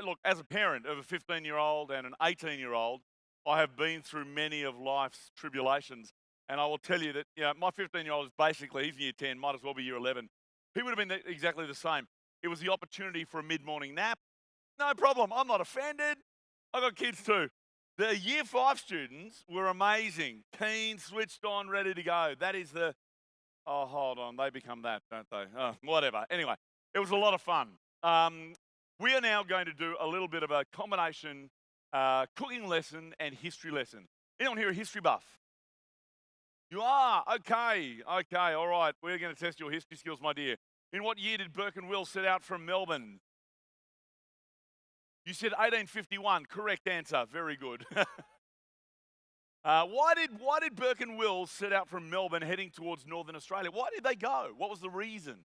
look, as a parent of a 15-year-old and an 18-year-old, I have been through many of life's tribulations. And I will tell you that, my 15-year-old is basically, he's in year 10, might as well be year 11. He would have been exactly the same. It was the opportunity for a mid-morning nap. No problem. I'm not offended. I've got kids too. The year 5 students were amazing, keen, switched on, ready to go. That is oh, hold on. They become that, don't they? Oh, whatever. Anyway, it was a lot of fun. We are now going to do a little bit of a combination cooking lesson and history lesson. Anyone here a history buff? You are? Okay, all right. We're going to test your history skills, my dear. In what year did Burke and Wills set out from Melbourne? You said 1851. Correct answer. Very good. Why did Burke and Wills set out from Melbourne heading towards Northern Australia? Why did they go? What was the reason?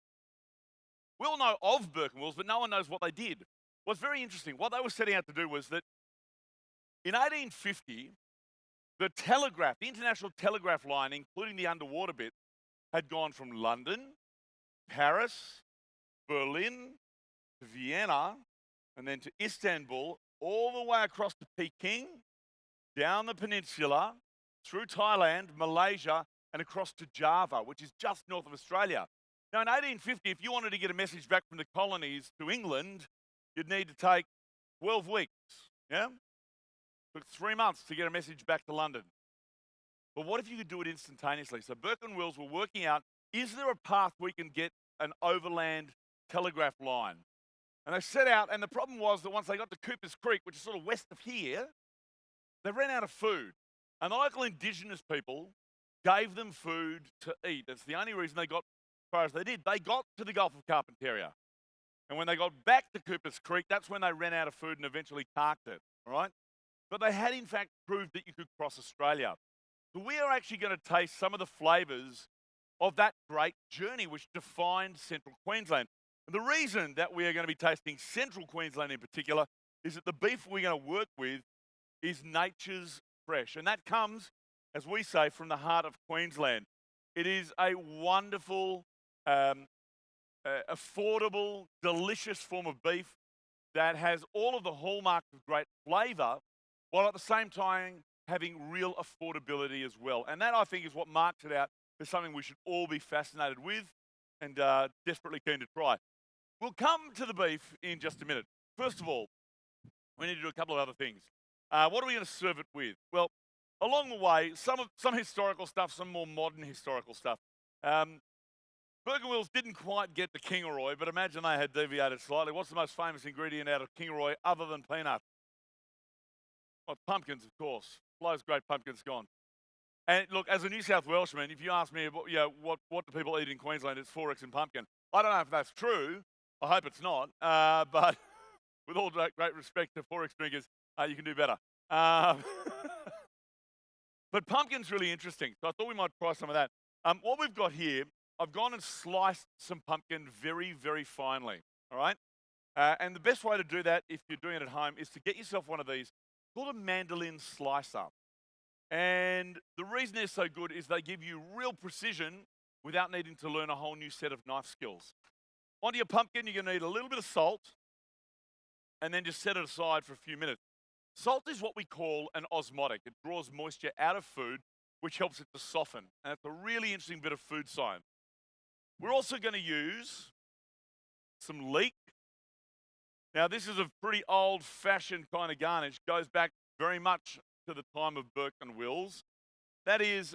We all know of Burke and Wills, but no one knows what they did. What's very interesting, what they were setting out to do was that in 1850, the telegraph, the international telegraph line, including the underwater bit, had gone from London, Paris, Berlin, to Vienna, and then to Istanbul, all the way across to Peking, down the peninsula, through Thailand, Malaysia, and across to Java, which is just north of Australia. Now, in 1850, if you wanted to get a message back from the colonies to England, you'd need to take 12 weeks, yeah? Took 3 months to get a message back to London. But what if you could do it instantaneously? So Burke and Wills were working out, is there a path we can get an overland telegraph line? And they set out, and the problem was that once they got to Cooper's Creek, which is sort of west of here, they ran out of food. And the local Indigenous people gave them food to eat. That's the only reason they got as far as they did. They got to the Gulf of Carpentaria. And when they got back to Cooper's Creek, that's when they ran out of food and eventually parked it, all right? But they had, in fact, proved that you could cross Australia. So we are actually going to taste some of the flavours of that great journey which defined central Queensland. And the reason that we are going to be tasting central Queensland in particular is that the beef we're going to work with is nature's fresh. And that comes, as we say, from the heart of Queensland. It is a wonderful, affordable, delicious form of beef that has all of the hallmarks of great flavour, while at the same time having real affordability as well. And that, I think, is what marks it out as something we should all be fascinated with and desperately keen to try. We'll come to the beef in just a minute. First of all, we need to do a couple of other things. What are we going to serve it with? Well, along the way, some historical stuff, some more modern historical stuff. Burke and Wills didn't quite get the Kingaroy, but imagine they had deviated slightly. What's the most famous ingredient out of Kingaroy other than peanut? Well, pumpkins, of course. Flo's great pumpkins gone. And look, as a New South Welshman, if you ask me what do people eat in Queensland, it's 4X and pumpkin. I don't know if that's true. I hope it's not. But with all great respect to 4X drinkers, you can do better. But pumpkin's really interesting, so I thought we might try some of that. What we've got here, I've gone and sliced some pumpkin very, very finely, all right? And the best way to do that, if you're doing it at home, is to get yourself one of these called a mandolin slicer. And the reason they're so good is they give you real precision without needing to learn a whole new set of knife skills. Onto your pumpkin, you're going to need a little bit of salt, and then just set it aside for a few minutes. Salt is what we call an osmotic. It draws moisture out of food, which helps it to soften. And it's a really interesting bit of food science. We're also going to use some leek. Now, this is a pretty old-fashioned kind of garnish. Goes back very much to the time of Burke and Wills. That is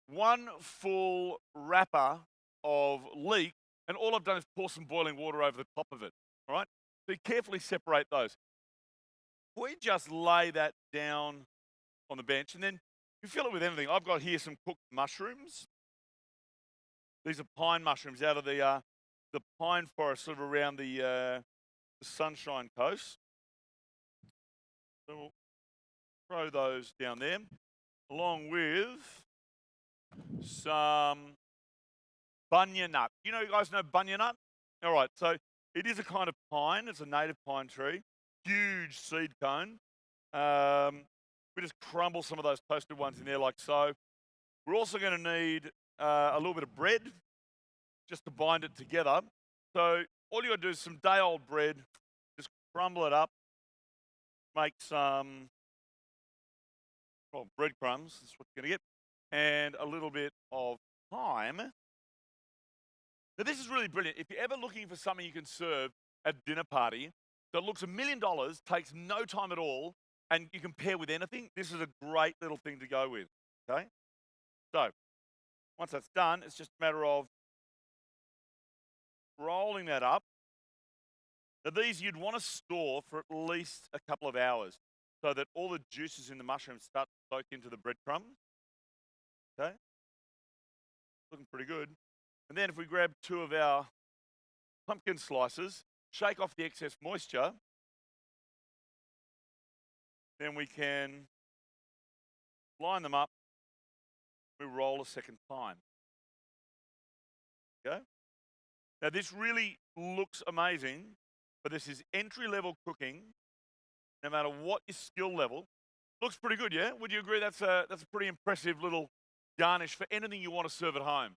one full wrapper of leek, and all I've done is pour some boiling water over the top of it, all right? So you carefully separate those. We just lay that down on the bench, and then you fill it with anything. I've got here some cooked mushrooms. These are pine mushrooms out of the pine forest sort of around the Sunshine Coast. So we'll throw those down there, along with some bunya nut. You guys know bunya nut? All right, so it is a kind of pine. It's a native pine tree. Huge seed cone. We just crumble some of those toasted ones in there like so. We're also going to need a little bit of bread just to bind it together. So all you got to do is some day-old bread, just crumble it up, make some breadcrumbs. That's what you're going to get. And a little bit of thyme. Now, this is really brilliant. If you're ever looking for something you can serve at a dinner party that looks $1 million, takes no time at all, and you can pair with anything, this is a great little thing to go with, okay? So, once that's done, it's just a matter of rolling that up. Now, these you'd want to store for at least a couple of hours so that all the juices in the mushrooms start to soak into the breadcrumbs, okay? Looking pretty good. And then if we grab 2 of our pumpkin slices, shake off the excess moisture, then we can line them up. We roll a second time. Okay? Now this really looks amazing, but this is entry-level cooking. No matter what your skill level, looks pretty good, yeah? Would you agree that's a pretty impressive little garnish for anything you want to serve at home,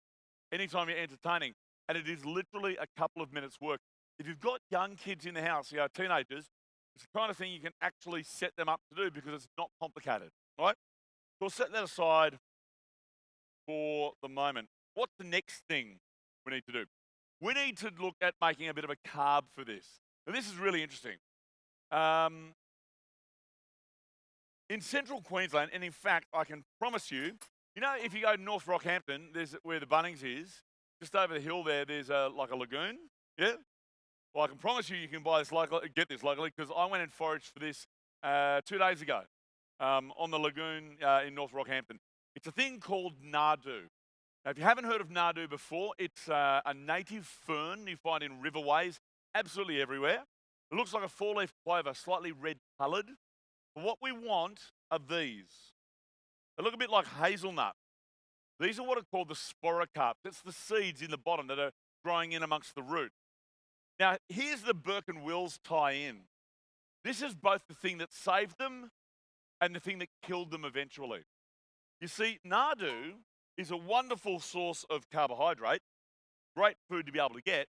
anytime you're entertaining? And it is literally a couple of minutes' work. If you've got young kids in the house, teenagers, it's the kind of thing you can actually set them up to do because it's not complicated, right? So we'll set that aside for the moment. What's the next thing we need to do? We need to look at making a bit of a carb for this. Now, this is really interesting. In central Queensland, and in fact, I can promise you, if you go to North Rockhampton, there's where the Bunnings is, just over the hill there, there's like a lagoon, yeah? Well, I can promise you can buy this locally, get this locally, because I went and foraged for this 2 days ago on the lagoon in North Rockhampton. It's a thing called nardoo. Now, if you haven't heard of nardoo before, it's a native fern you find in riverways, absolutely everywhere. It looks like a 4-leaf clover, slightly red-coloured. But what we want are these. They look a bit like hazelnut. These are what are called the sporocarps. It's the seeds in the bottom that are growing in amongst the root. Now, here's the Burke and Wills tie-in. This is both the thing that saved them and the thing that killed them eventually. You see, nardoo is a wonderful source of carbohydrate, great food to be able to get,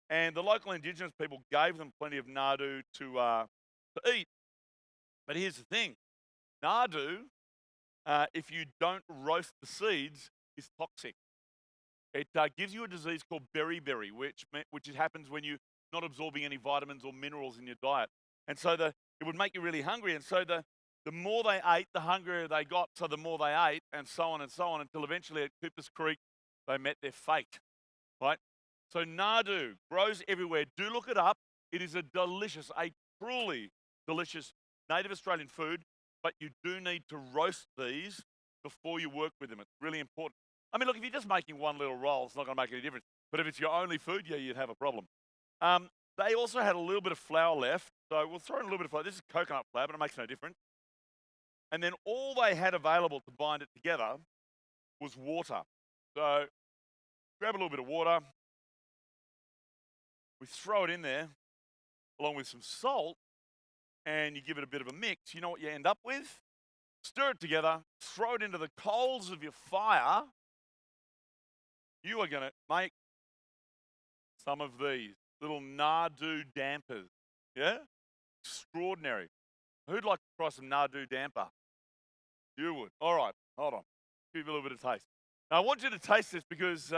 and the local Indigenous people gave them plenty of nardoo to eat. But here's the thing. Nardoo, if you don't roast the seeds, is toxic. It gives you a disease called beriberi, which happens when you're not absorbing any vitamins or minerals in your diet. And so it would make you really hungry. And so the more they ate, the hungrier they got. So the more they ate, and so on, until eventually at Cooper's Creek, they met their fate, right? So nardoo grows everywhere. Do look it up. It is a truly delicious native Australian food, but you do need to roast these before you work with them. It's really important. I mean, look, if you're just making one little roll, it's not going to make any difference. But if it's your only food, yeah, you'd have a problem. They also had a little bit of flour left, so we'll throw in a little bit of flour. This is coconut flour, but it makes no difference. And then all they had available to bind it together was water. So grab a little bit of water. We throw it in there, along with some salt, and you give it a bit of a mix. You know what you end up with? Stir it together, throw it into the coals of your fire. You are going to make some of these little nardoo dampers. Yeah? Extraordinary. Who'd like to try some nardoo damper? You would. All right, hold on. Give you a little bit of taste. Now, I want you to taste this because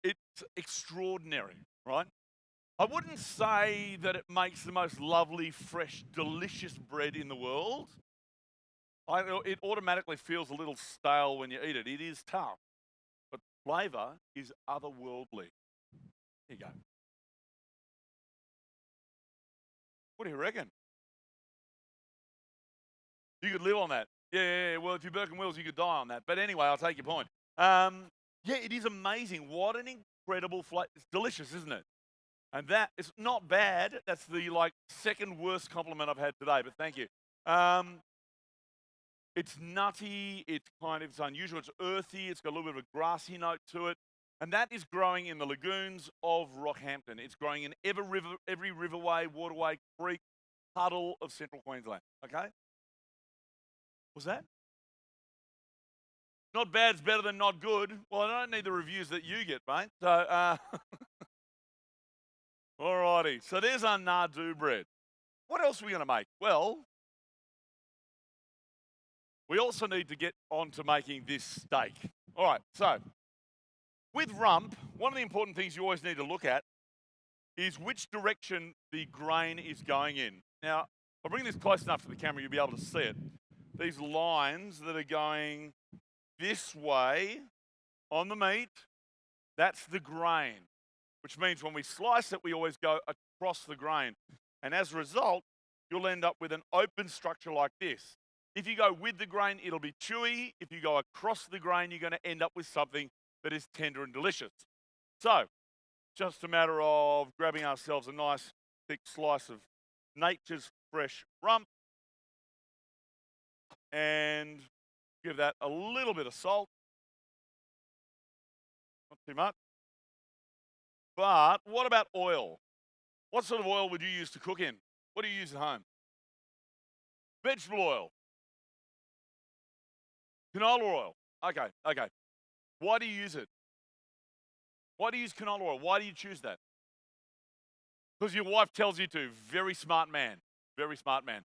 it's extraordinary, right? I wouldn't say that it makes the most lovely, fresh, delicious bread in the world. It automatically feels a little stale when you eat it. It is tough, but flavour is otherworldly. Here you go. What do you reckon? You could live on that. Yeah. Well, if you're Burke and Wills, you could die on that. But anyway, I'll take your point. Yeah, it is amazing. What an incredible flavor. It's delicious, isn't it? And that is not bad. That's the second worst compliment I've had today, but thank you. It's nutty, it's unusual, it's earthy, it's got a little bit of a grassy note to it. And that is growing in the lagoons of Rockhampton. It's growing in every riverway, waterway, creek, puddle of central Queensland, okay? What's that? Not bad's better than not good. Well, I don't need the reviews that you get, mate. So, Alrighty, so there's our nardoo bread. What else are we going to make? Well, we also need to get on to making this steak. All right, so with rump, one of the important things you always need to look at is which direction the grain is going in. Now, if I bring this close enough to the camera, you'll be able to see it. These lines that are going this way on the meat, that's the grain, which means when we slice it, we always go across the grain. And as a result, you'll end up with an open structure like this. If you go with the grain, it'll be chewy. If you go across the grain, you're going to end up with something that is tender and delicious. So, just a matter of grabbing ourselves a nice thick slice of nature's fresh rump and give that a little bit of salt. Not too much. But what about oil? What sort of oil would you use to cook in? What do you use at home? Vegetable oil. Canola oil. Okay. Why do you use it? Why do you use canola oil? Why do you choose that? Because your wife tells you to. Very smart man. Very smart man.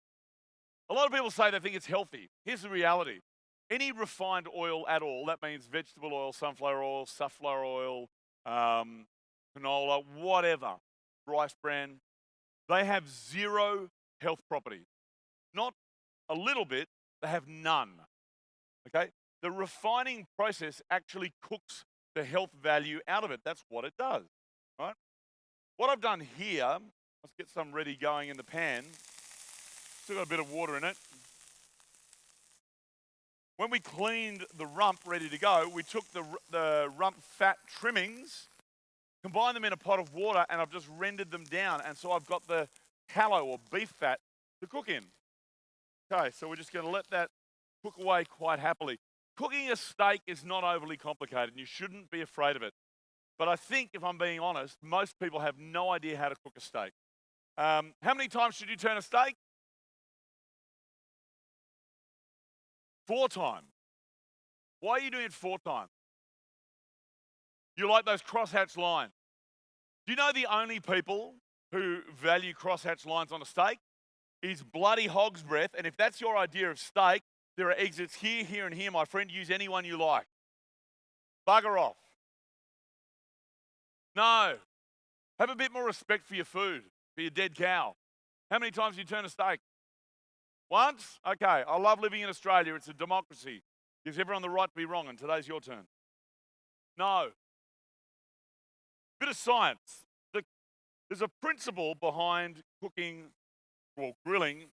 A lot of people say they think it's healthy. Here's the reality. Any refined oil at all, that means vegetable oil, sunflower oil, canola, whatever, rice bran, they have zero health properties. Not a little bit, they have none. Okay? The refining process actually cooks the health value out of it. That's what it does, right? What I've done here, let's get some ready going in the pan. Still got a bit of water in it. When we cleaned the rump ready to go, we took the rump fat trimmings, combined them in a pot of water, and I've just rendered them down. And so I've got the tallow or beef fat to cook in. Okay, so we're just going to let that cook away quite happily. Cooking a steak is not overly complicated, and you shouldn't be afraid of it. But I think, if I'm being honest, most people have no idea how to cook a steak. How many times should you turn a steak? 4 times. Why are you doing it 4 times? You like those crosshatch lines. Do you know the only people who value crosshatch lines on a steak is bloody hog's breath? And if that's your idea of steak, there are exits here, here, and here, my friend. Use any one you like. Bugger off. No. Have a bit more respect for your food, for your dead cow. How many times do you turn a steak? Once? Okay. I love living in Australia. It's a democracy. Gives everyone the right to be wrong, and today's your turn. No. Bit of science. There's a principle behind cooking or grilling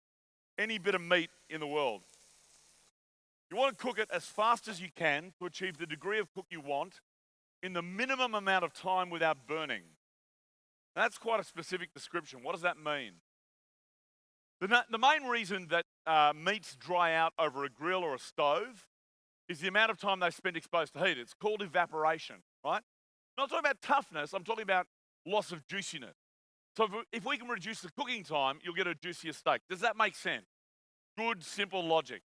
any bit of meat in the world. You want to cook it as fast as you can to achieve the degree of cook you want in the minimum amount of time without burning. That's quite a specific description. What does that mean? The main reason that meats dry out over a grill or a stove is the amount of time they spend exposed to heat. It's called evaporation, right? I'm not talking about toughness, I'm talking about loss of juiciness. So if we can reduce the cooking time, you'll get a juicier steak. Does that make sense? Good, simple logic.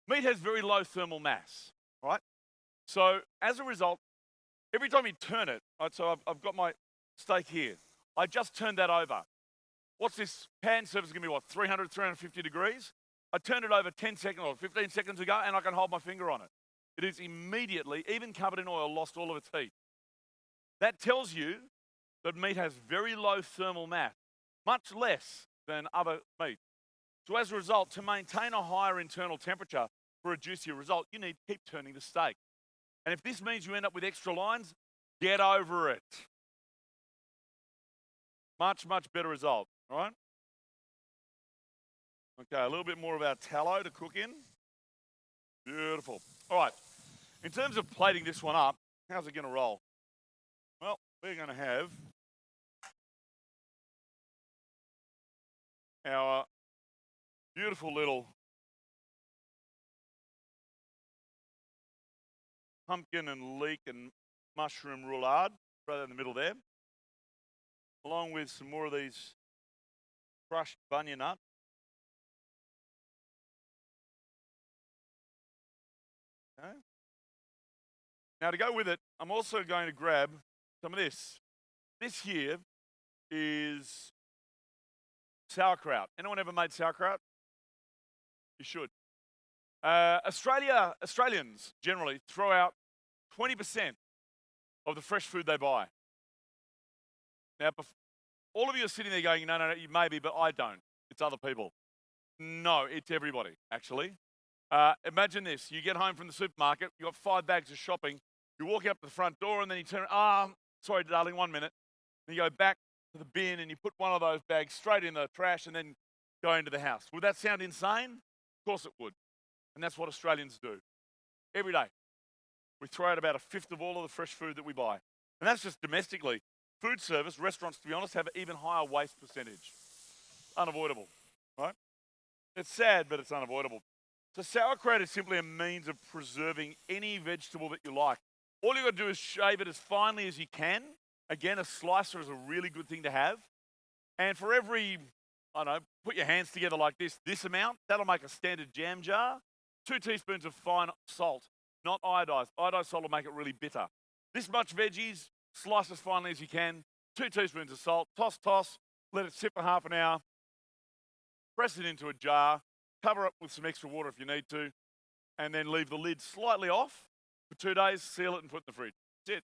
Meat has very low thermal mass, right? So as a result, every time you turn it, right, so I've got my steak here. I just turned that over. What's this pan surface going to be, 300, 350 degrees? I turned it over 10 seconds or 15 seconds ago, and I can hold my finger on it. It is immediately, even covered in oil, lost all of its heat. That tells you that meat has very low thermal mass, much less than other meat. So as a result, to maintain a higher internal temperature for a juicier result, you need to keep turning the steak. And if this means you end up with extra lines, get over it. Much, much better result, all right? Okay, a little bit more of our tallow to cook in. Beautiful. All right, in terms of plating this one up, how's it going to roll? Well, we're going to have our beautiful little pumpkin and leek and mushroom roulade right in the middle there, along with some more of these crushed bunya nut. Okay. Now to go with it, I'm also going to grab some of this. This here is sauerkraut. Anyone ever made sauerkraut? You should. Australians generally throw out 20% of the fresh food they buy. Now, all of you are sitting there going, no, you maybe, but I don't. It's other people. No, it's everybody, actually. Imagine this. You get home from the supermarket, you've got 5 bags of shopping, you walk up to the front door and then you turn, sorry, darling, 1 minute. And you go back to the bin and you put one of those bags straight in the trash and then go into the house. Would that sound insane? Of course it would. And that's what Australians do. Every day. We throw out about 1/5 of all of the fresh food that we buy. And that's just domestically. Food service, restaurants, to be honest, have an even higher waste percentage. Unavoidable, right? It's sad, but it's unavoidable. So sauerkraut is simply a means of preserving any vegetable that you like. All you've got to do is shave it as finely as you can. Again, a slicer is a really good thing to have. And for every, I don't know, put your hands together like this amount, that'll make a standard jam jar. 2 teaspoons of fine salt, not iodized. Iodized salt will make it really bitter. This much veggies, slice as finely as you can. 2 teaspoons of salt, toss, let it sit for half an hour. Press it into a jar, cover it with some extra water if you need to, and then leave the lid slightly off for 2 days, seal it and put it in the fridge. That's it.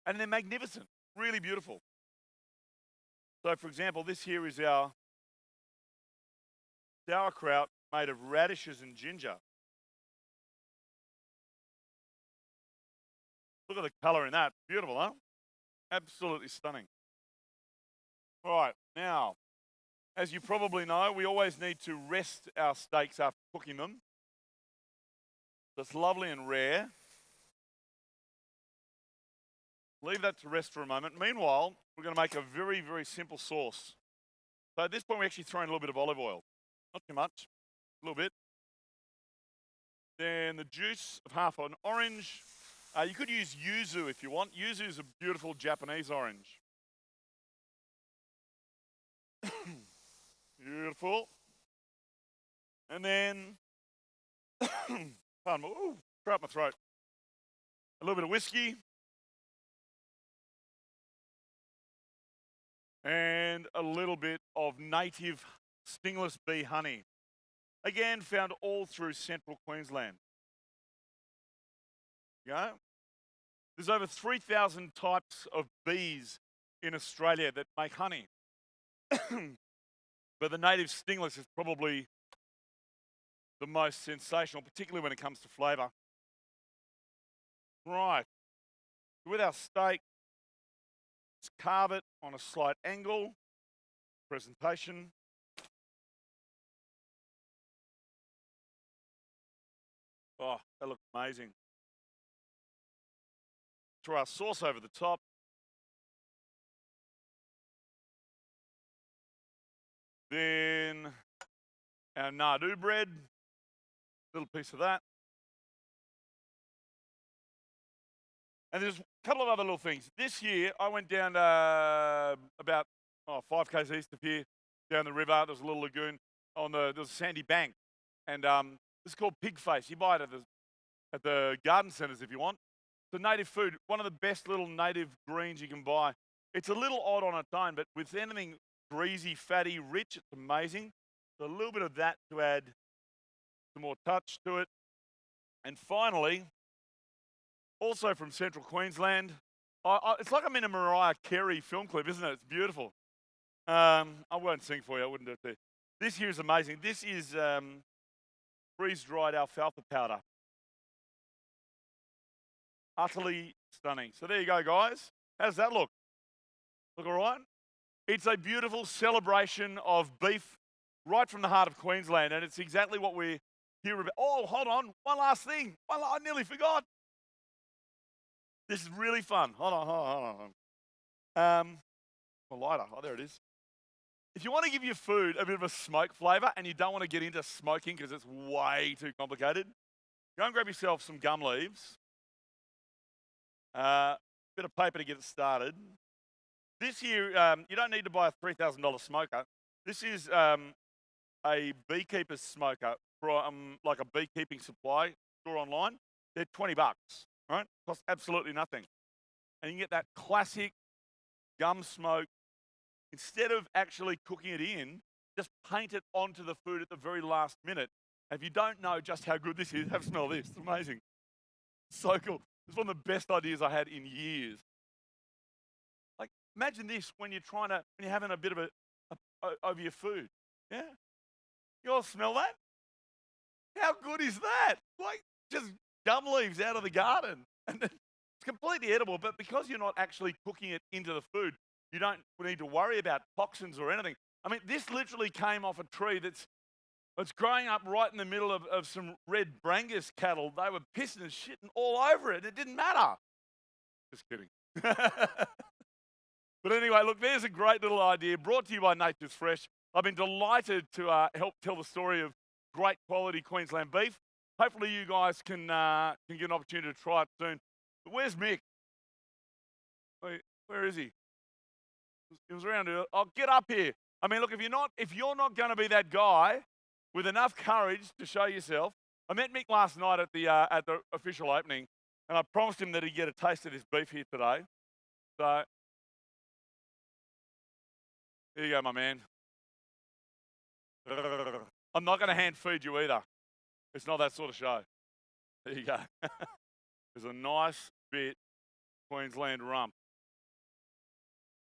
And they're magnificent, really beautiful. So for example, this here is our sauerkraut made of radishes and ginger. Look at the colour in that. Beautiful, huh? Absolutely stunning. All right, now, as you probably know, we always need to rest our steaks after cooking them. So it's lovely and rare. Leave that to rest for a moment. Meanwhile, we're going to make a very, very simple sauce. So at this point, we actually throw in a little bit of olive oil. Not too much, a little bit. Then the juice of half an orange. You could use yuzu if you want. Yuzu is a beautiful Japanese orange. Beautiful. And then, pardon me, throw up my throat. A little bit of whiskey. And a little bit of native stingless bee honey. Again, found all through central Queensland. Go. There's over 3,000 types of bees in Australia that make honey. But the native stingless is probably the most sensational, particularly when it comes to flavour. Right. With our steak, let's carve it on a slight angle. Presentation. Oh, that looks amazing. Throw our sauce over the top. Then our nardoo bread, little piece of that. And there's a couple of other little things. This year, I went down about 5 k's east of here, down the river. There's a little lagoon there's a sandy bank. And this is called pig face. You buy it at the garden centres if you want. It's a native food, one of the best little native greens you can buy. It's a little odd on its own, but with anything greasy, fatty, rich, it's amazing. So a little bit of that to add some more touch to it. And finally, also from central Queensland, it's like I'm in a Mariah Carey film clip, isn't it? It's beautiful. I won't sing for you, I wouldn't do it there. This here is amazing. This is freeze-dried alfalfa powder. Utterly stunning. So there you go, guys. How does that look? Look all right? It's a beautiful celebration of beef right from the heart of Queensland, and it's exactly what we're here about. Oh, hold on. One last thing. I nearly forgot. This is really fun. Hold on. A lighter. Oh, there it is. If you want to give your food a bit of a smoke flavour and you don't want to get into smoking because it's way too complicated, go and grab yourself some gum leaves. Bit of paper to get it started. This here, you don't need to buy a $3,000 smoker. This is a beekeeper's smoker from like a beekeeping supply store online. They're $20, right? Cost absolutely nothing. And you can get that classic gum smoke instead of actually cooking it in, just paint it onto the food at the very last minute. If you don't know just how good this is, have a smell of this. It's amazing. So cool. It's one of the best ideas I had in years. Like, imagine this when when you're having a bit of over your food. Yeah? You all smell that? How good is that? Like, just gum leaves out of the garden. And it's completely edible, but because you're not actually cooking it into the food, you don't need to worry about toxins or anything. I mean, this literally came off a tree that's growing up right in the middle of some red Brangus cattle. They were pissing and shitting all over it. It didn't matter. Just kidding. But anyway, look, there's a great little idea brought to you by Nature's Fresh. I've been delighted to help tell the story of great quality Queensland beef. Hopefully you guys can get an opportunity to try it soon. But where's Mick? Where is he? He was around here. Oh, get up here. I mean, look, if you're not going to be that guy with enough courage to show yourself. I met Mick last night at the official opening, and I promised him that he'd get a taste of this beef here today. So, here you go, my man. I'm not going to hand feed you either. It's not that sort of show. There you go. There's a nice bit Queensland rump.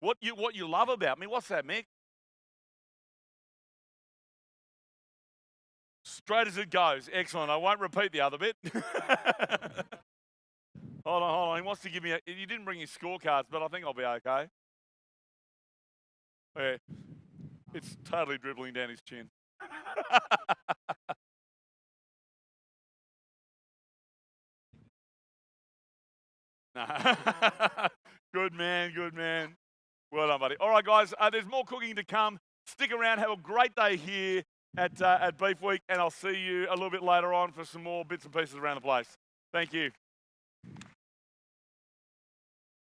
What you love about me? What's that, Mick? Straight as it goes. Excellent. I won't repeat the other bit. Hold on. He wants to give me you didn't bring your scorecards, but I think I'll be okay. Yeah. It's totally dribbling down his chin. Good man. Well done, buddy. All right, guys, there's more cooking to come. Stick around. Have a great day here at Beef Week, and I'll see you a little bit later on for some more bits and pieces around the place. Thank you.